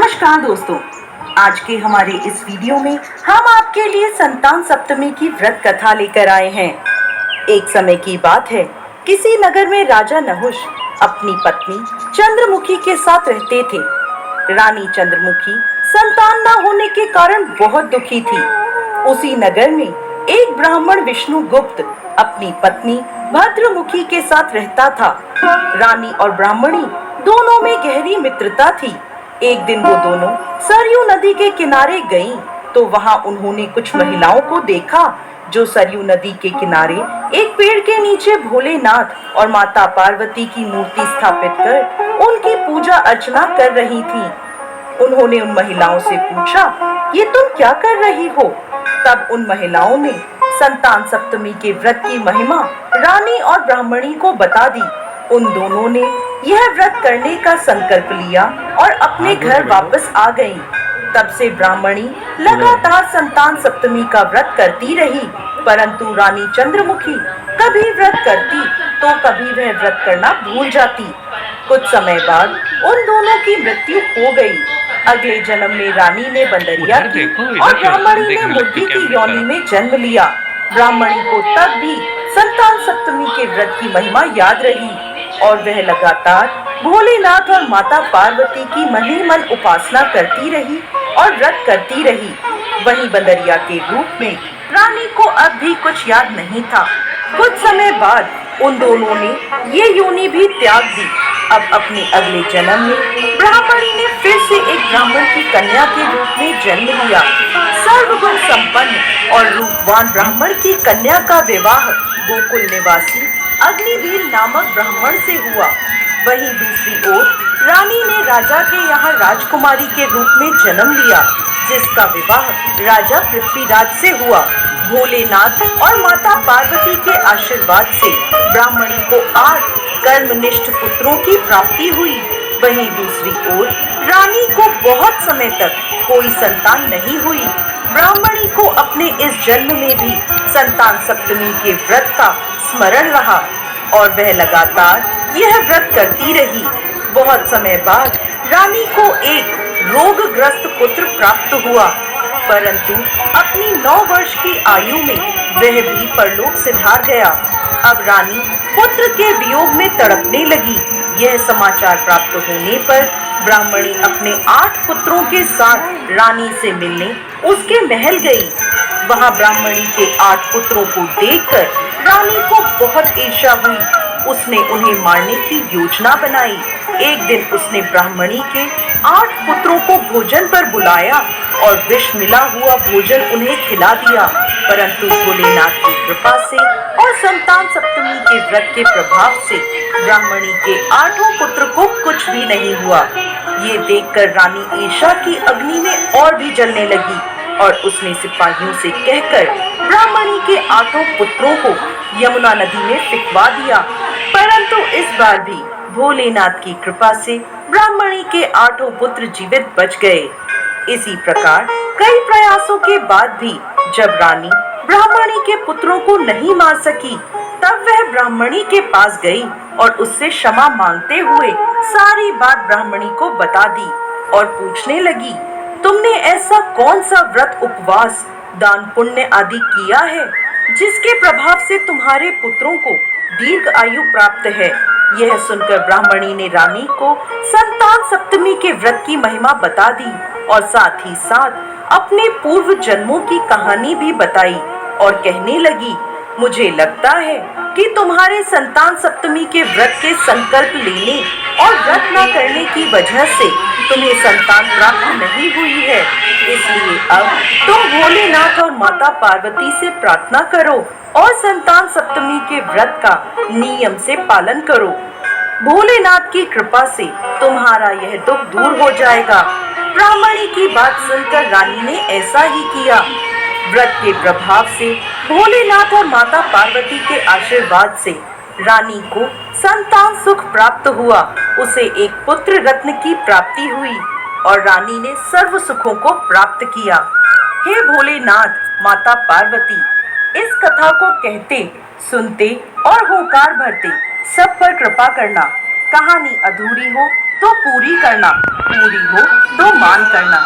नमस्कार दोस्तों, आज के हमारे इस वीडियो में हम आपके लिए संतान सप्तमी की व्रत कथा लेकर आए हैं। एक समय की बात है, किसी नगर में राजा नहुष अपनी पत्नी चंद्रमुखी के साथ रहते थे। रानी चंद्रमुखी संतान न होने के कारण बहुत दुखी थी। उसी नगर में एक ब्राह्मण विष्णुगुप्त अपनी पत्नी भद्रमुखी के साथ रहता था। रानी और ब्राह्मणी दोनों में गहरी मित्रता थी। एक दिन वो दोनों सरयू नदी के किनारे गईं, तो वहां उन्होंने कुछ महिलाओं को देखा जो सरयू नदी के किनारे एक पेड़ के नीचे भोलेनाथ और माता पार्वती की मूर्ति स्थापित कर उनकी पूजा अर्चना कर रही थीं। उन्होंने उन महिलाओं से पूछा, ये तुम क्या कर रही हो? तब उन महिलाओं ने संतान सप्तमी के व्रत की महिमा रानी और ब्राह्मणी को बता दी। उन दोनों ने यह व्रत करने का संकल्प लिया और अपने घर वापस आ गईं। तब से ब्राह्मणी लगातार संतान सप्तमी का व्रत करती रही, परंतु रानी चंद्रमुखी कभी व्रत करती तो कभी वह व्रत करना भूल जाती। कुछ समय बाद उन दोनों की मृत्यु हो गई। अगले जन्म में रानी ने बंदरिया की और ब्राह्मणी ने मुर्गी की योनि में जन्म लिया। ब्राह्मणी को तब भी संतान सप्तमी के व्रत की महिमा याद रही और वह लगातार भोलेनाथ और माता पार्वती की मन ही मन उपासना करती रही और व्रत करती रही। वहीं बंदरिया के रूप में रानी को अब भी कुछ याद नहीं था। कुछ समय बाद उन दोनों ने ये योनि भी त्याग दी। अब अपने अगले जन्म में ब्राह्मणी ने फिर से एक ब्राह्मण की कन्या के रूप में जन्म लिया। सर्वगुण संपन्न और रूपवान ब्राह्मण की कन्या का विवाह गोकुल निवासी अग्निवीर नामक ब्राह्मण से हुआ। वहीं दूसरी ओर रानी ने राजा के यहाँ राजकुमारी के रूप में जन्म लिया, जिसका विवाह राजा पृथ्वीराज से हुआ। भोलेनाथ और माता पार्वती के आशीर्वाद से ब्राह्मणी को 8 कर्मनिष्ठ पुत्रों की प्राप्ति हुई। वहीं दूसरी ओर रानी को बहुत समय तक कोई संतान नहीं हुई। ब्राह्मणी को अपने इस जन्म में भी संतान सप्तमी के व्रत का स्मरण रहा और वह लगातार यह व्रत करती रही। बहुत समय बाद रानी को एक रोगग्रस्त पुत्र प्राप्त हुआ, परंतु अपनी 9 वर्ष की आयु में वह भी परलोक सिधार गया। अब रानी पुत्र के वियोग में तड़पने लगी। यह समाचार प्राप्त होने पर ब्राह्मणी अपने 8 पुत्रों के साथ रानी से मिलने उसके महल गई। वहां ब्राह्मणी के 8 पुत्रों को देखकर रानी को बहुत ईर्ष्या हुई। उसने उन्हें मारने की योजना बनाई। एक दिन उसने ब्राह्मणी के 8 पुत्रों को भोजन पर बुलाया और विष मिला हुआ भोजन उन्हें खिला दिया, परंतु भोलेनाथ की कृपा से और संतान सप्तमी के व्रत के प्रभाव से ब्राह्मणी के 8 पुत्र को कुछ भी नहीं हुआ। ये देखकर रानी ईर्ष्या की अग्नि में और भी जलने लगी और उसने सिपाहियों से कहकर ब्राह्मणी के 8 पुत्रों को यमुना नदी में फिकवा दिया, परंतु इस बार भी भोलेनाथ की कृपा से ब्राह्मणी के 8 पुत्र जीवित बच गए। इसी प्रकार कई प्रयासों के बाद भी जब रानी ब्राह्मणी के पुत्रों को नहीं मार सकी, तब वह ब्राह्मणी के पास गई और उससे क्षमा मांगते हुए सारी बात ब्राह्मणी को बता दी और पूछने लगी, तुमने ऐसा कौन सा व्रत, उपवास, दान पुण्य आदि किया है जिसके प्रभाव से तुम्हारे पुत्रों को दीर्घ आयु प्राप्त है? यह सुनकर ब्राह्मणी ने रानी को संतान सप्तमी के व्रत की महिमा बता दी और साथ ही साथ अपने पूर्व जन्मों की कहानी भी बताई और कहने लगी, मुझे लगता है कि तुम्हारे संतान सप्तमी के व्रत के संकल्प लेने और व्रत न करने की वजह से तुम्हें संतान प्राप्त नहीं हुई है। इसलिए अब तुम भोलेनाथ और माता पार्वती से प्रार्थना करो और संतान सप्तमी के व्रत का नियम से पालन करो। भोलेनाथ की कृपा से तुम्हारा यह दुख दूर हो जाएगा। ब्राह्मणी की बात सुनकर रानी ने ऐसा ही किया। व्रत के प्रभाव से भोलेनाथ और माता पार्वती के आशीर्वाद से रानी को संतान सुख प्राप्त हुआ। उसे एक पुत्र रत्न की प्राप्ति हुई और रानी ने सर्व सुखों को प्राप्त किया। हे भोलेनाथ, माता पार्वती, इस कथा को कहते, सुनते और होकार भरते सब पर कृपा करना। कहानी अधूरी हो तो पूरी करना, पूरी हो तो मान करना।